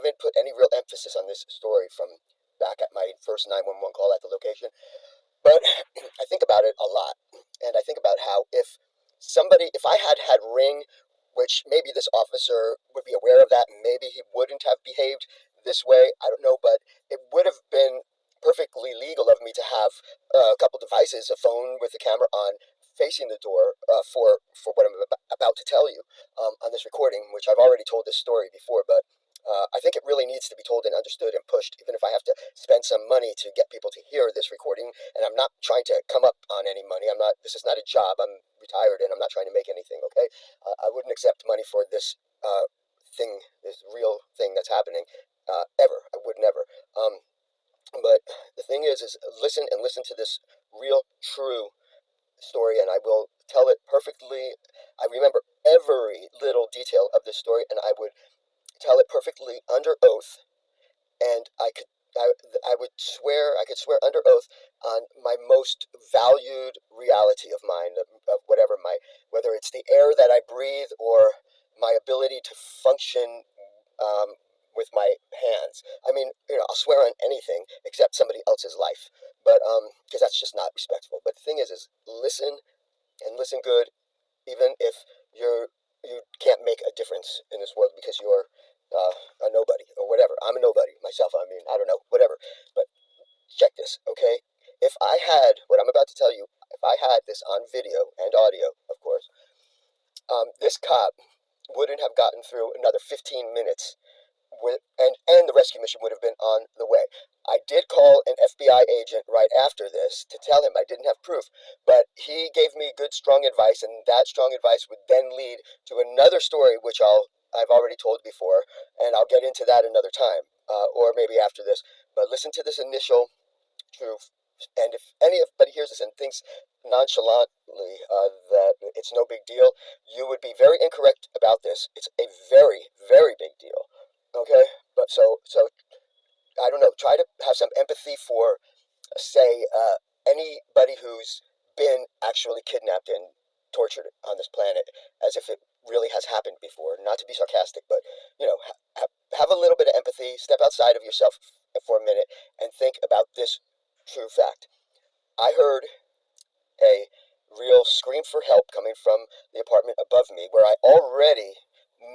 haven't put any real emphasis on this story from back at my first 911 call at the location, but I think about it a lot, and I think about how if I had had Ring, which maybe this officer would be aware of that, and maybe he wouldn't have behaved this way. I don't know, but it would have been perfectly legal of me to have a couple devices, a phone with a camera on, facing the door for what I'm about to tell you on this recording, which I've already told this story before, but I think it really needs to be told and understood and pushed, even if I have to spend some money to get people to hear this recording. And I'm not trying to come up on any money. I'm not. This is not a job. I'm retired, and I'm not trying to make anything. Okay, I wouldn't accept money for this thing, this real thing that's happening, ever. I would never. But the thing is listen and listen to this real, true story, and I will tell it perfectly. I remember every little detail of this story, and I would tell it perfectly under oath, and I would swear, I could swear under oath on my most valued reality of mine, of whatever whether it's the air that I breathe or my ability to function with my hands. I mean, I'll swear on anything except somebody else's life, but because that's just not respectful. But the thing is listen and listen good, even if you can't make a difference in this world because you're a nobody or whatever. I'm a nobody myself. I mean, I don't know, whatever. But check this, okay? If I had what I'm about to tell you, if I had this on video and audio, of course, this cop wouldn't have gotten through another 15 minutes and the rescue mission would have been on the way. I did call an FBI agent right after this to tell him I didn't have proof, but he gave me good, strong advice, and that strong advice would then lead to another story, which I've already told before, and I'll get into that another time, or maybe after this. But listen to this initial truth, and if anybody hears this and thinks nonchalantly that it's no big deal, you would be very incorrect about this. It's a very, very big deal. Okay, but so I don't know. Try to have some empathy for, say, anybody who's been actually kidnapped and tortured on this planet, as if it really has happened before. Not to be sarcastic, but have a little bit of empathy. Step outside of yourself for a minute and think about this true fact. I heard a real scream for help coming from the apartment above me, where I already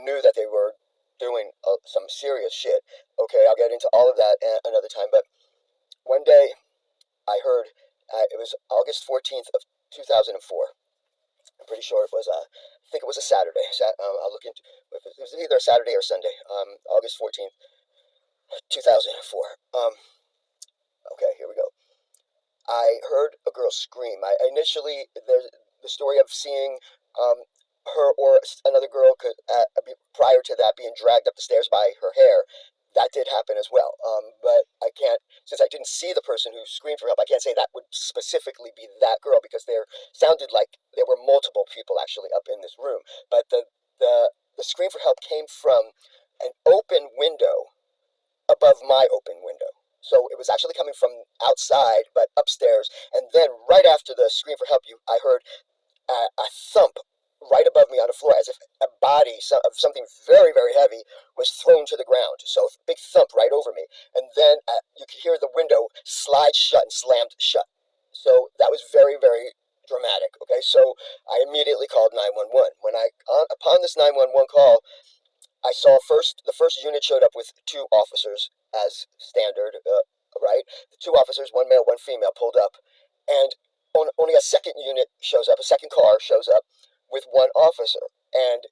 knew that they were doing some serious shit. Okay, I'll get into all of that another time, but one day I heard, it was August 14th of 2004. I'm pretty sure it was, I think it was a Saturday. I'll look into it. It was either a Saturday or Sunday, August 14th, 2004. Okay, here we go. I heard a girl scream. I initially, there's the story of seeing her or another girl prior to that being dragged up the stairs by her hair. That did happen as well. But I can't, since I didn't see the person who screamed for help, I can't say that would specifically be that girl because there sounded like there were multiple people actually up in this room. But the scream for help came from an open window above my open window. So it was actually coming from outside, but upstairs. And then right after the scream for help, I heard a thump right above me on the floor, as if a body of something very, very heavy was thrown to the ground. So a big thump right over me. And then you could hear the window slide shut and slammed shut. So that was very, very dramatic. Okay, so I immediately called 911. Upon this 911 call, I saw the first unit showed up with two officers as standard, right? The two officers, one male, one female, pulled up, and only a second unit shows up, a second car shows up with one officer. And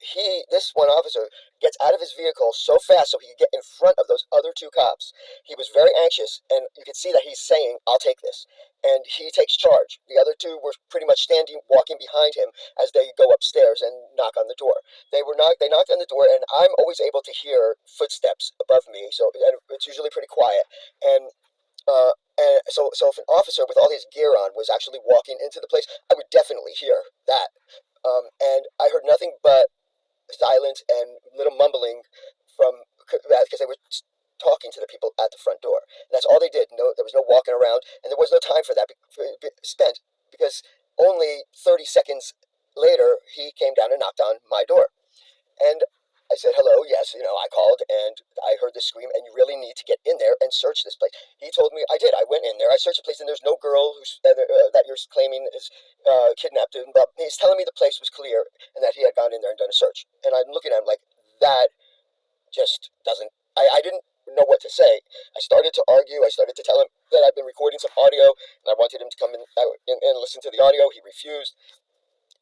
this one officer gets out of his vehicle so fast so he could get in front of those other two cops. He was very anxious, and you could see that he's saying, "I'll take this." And he takes charge. The other two were pretty much walking behind him as they go upstairs and knock on the door. They knocked on the door, and I'm always able to hear footsteps above me, so and it's usually pretty quiet. And so if an officer with all his gear on was actually walking into the place, I would definitely hear that. And I heard nothing but silence and little mumbling from that because they were talking to the people at the front door. And that's all they did. No, there was no walking around, and there was no time for that spent because only 30 seconds later he came down and knocked on my door. And I said, "Hello, yes, yes, I called and I heard this scream, and you really need to get in there and search this place. He told me I did. I went in there. I searched the place, and there's no girl that you're claiming is kidnapped. But he's telling me the place was clear and that he had gone in there and done a search. And I'm looking at him like that just doesn't. I didn't know what to say. I started to argue. I started to tell him that I've been recording some audio, and I wanted him to come in and listen to the audio. He refused,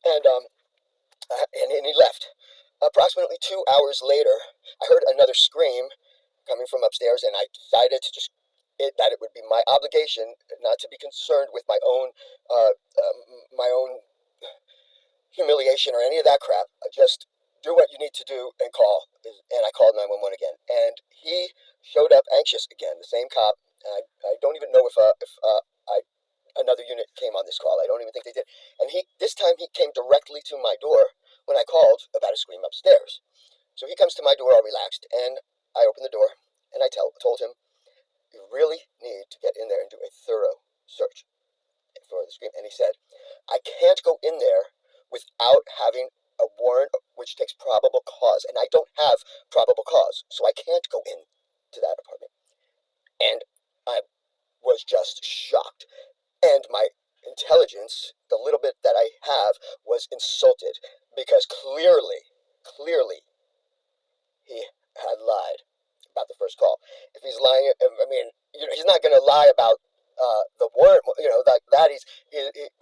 and and he left. Approximately 2 hours later, I heard another scream coming from upstairs, and I decided to just that it would be my obligation not to be concerned with my own humiliation or any of that crap. Just do what you need to do and call. And I called 911 again, and he showed up anxious again. The same cop. And I don't even know if another unit came on this call. I don't even think they did. And this time he came directly to my door when I called about a scream upstairs. So he comes to my door all relaxed, and I open the door, and I told him, you really need to get in there and do a thorough search for the scream. And he said, I can't go in there without having a warrant which takes probable cause, and I don't have probable cause, so I can't go in to that apartment. And I was just shocked, and my intelligence, the little bit that I have, was insulted because clearly he had lied about the first call. If he's lying, I mean, he's not going to lie about the warrant. That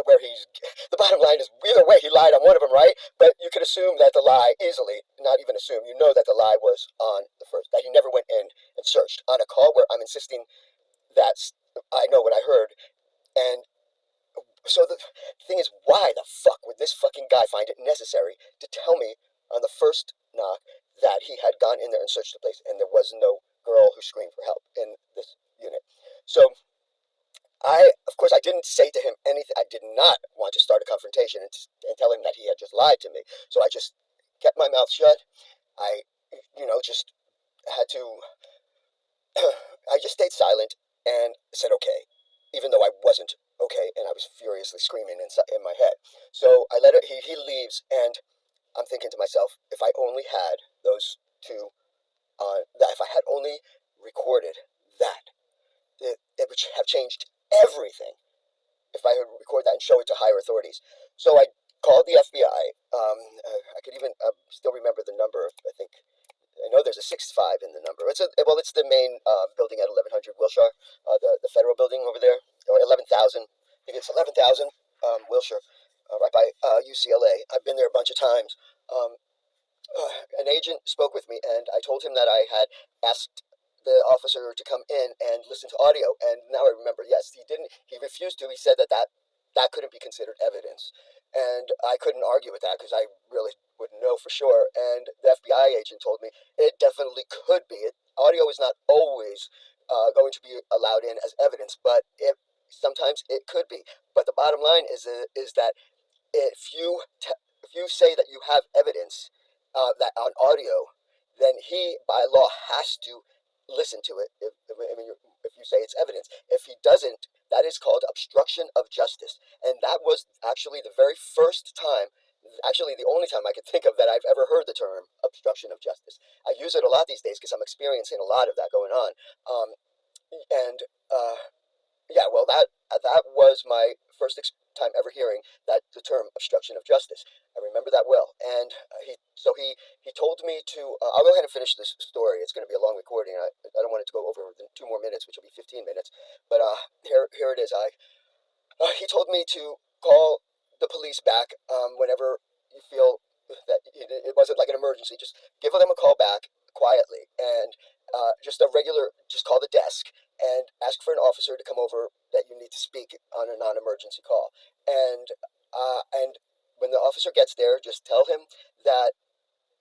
where he's. The bottom line is, either way, he lied on one of them, right? But you could assume that the lie easily, not even assume, that the lie was on the first. That he never went in and searched on a call where I'm insisting that I know what I heard. And so the thing is, why the fuck would this fucking guy find it necessary to tell me on the first knock that he had gone in there and searched the place and there was no girl who screamed for help in this unit? So of course, I didn't say to him anything. I did not want to start a confrontation and tell him that he had just lied to me. So I just kept my mouth shut. I, just had to. I just stayed silent and said okay, even though I wasn't okay, and I was furiously screaming in my head. So I let it. He leaves, and I'm thinking to myself, if I only had those two that if I had only recorded that, it would have changed everything. If I would record that and show it to higher authorities. So I called the FBI. I could even still remember the number. I know there's a 65 in the number. It's the main building at 1100 Wilshire, the federal building over there, or 11,000. I think it's 11,000 Wilshire, right by UCLA. I've been there a bunch of times. Um, an agent spoke with me, and I told him that I had asked the officer to come in and listen to audio. And now I remember, yes, he didn't. He refused to. He said that couldn't be considered evidence, and I couldn't argue with that because I really wouldn't know for sure. And the FBI agent told me it definitely could be. Audio is not always going to be allowed in as evidence, but sometimes it could be. But the bottom line is that if you say that you have evidence that on audio, then he by law has to listen to it. If you say it's evidence, if he doesn't, that is called obstruction of justice, and that was actually the very first time. Actually, the only time I could think of that I've ever heard the term obstruction of justice. I use it a lot these days because I'm experiencing a lot of that going on. And Yeah, well, that was my first time ever hearing the term obstruction of justice. I remember that well, and he told me to. I'll go ahead and finish this story. It's going to be a long recording. I don't want it to go over 2 more minutes, which will be 15 minutes. But here it is. He told me to call the police back whenever you feel that it wasn't like an emergency. Just give them a call back quietly, and just call the desk and ask for an officer to come over that you need to speak on a non-emergency call. And when the officer gets there, just tell him that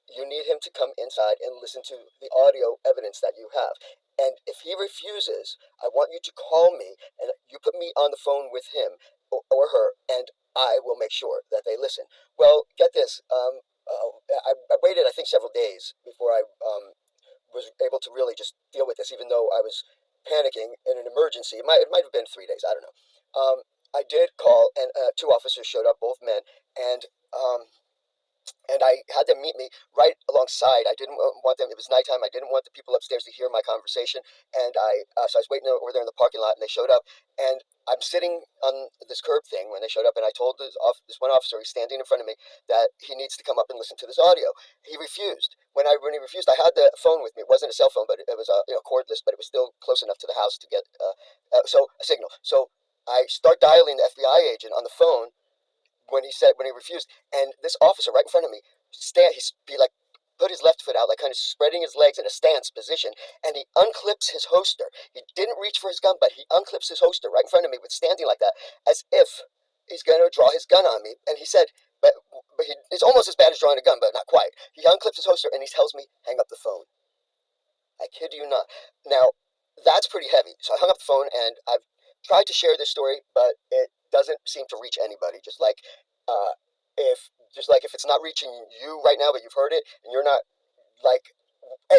you need him to come inside and listen to the audio evidence that you have. And if he refuses, I want you to call me and you put me on the phone with him or her, and I will make sure that they listen. Well, get this. I waited, I think, several days before I was able to really just deal with this, even though I was panicking in an emergency. It might have been 3 days. I don't know. I did call, and two officers showed up, both men, and and I had them meet me right alongside. I didn't want them. It was nighttime. I didn't want the people upstairs to hear my conversation, and so I was waiting over there in the parking lot, and they showed up, and I'm sitting on this curb thing when they showed up, and I told this one officer, he's standing in front of me, that he needs to come up and listen to this audio. He refused. When he refused, I had the phone with me. It wasn't a cell phone, but it was a cordless, but it was still close enough to the house to get so a signal. So I start dialing the FBI agent on the phone when he refused, and this officer right in front of me he like put his left foot out, like kind of spreading his legs in a stance position, and he unclips his holster. He didn't reach for his gun, but he unclips his holster right in front of me with standing like that, as if he's going to draw his gun on me. And he said, it's almost as bad as drawing a gun, but not quite. He unclips his holster and he tells me, hang up the phone. I kid you not. Now, that's pretty heavy. So I hung up the phone, and I've tried to share this story, but it doesn't seem to reach anybody. Uh, if it's not reaching you right now, but you've heard it, and you're not like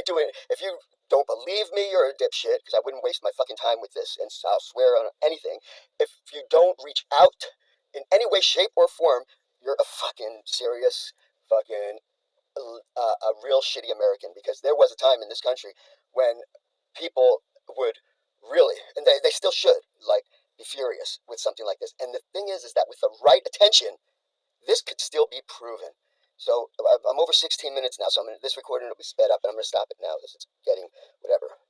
doing, if you don't believe me, you're a dipshit, because I wouldn't waste my fucking time with this, and I'll swear on anything. If you don't reach out in any way, shape, or form, you're a fucking serious fucking a real shitty American, because there was a time in this country when people would really, and they still should, like, be furious with something like this. And the thing is that with the right attention, this could still be proven. So I'm over 16 minutes now, so this recording will be sped up, and I'm going to stop it now. This is getting whatever.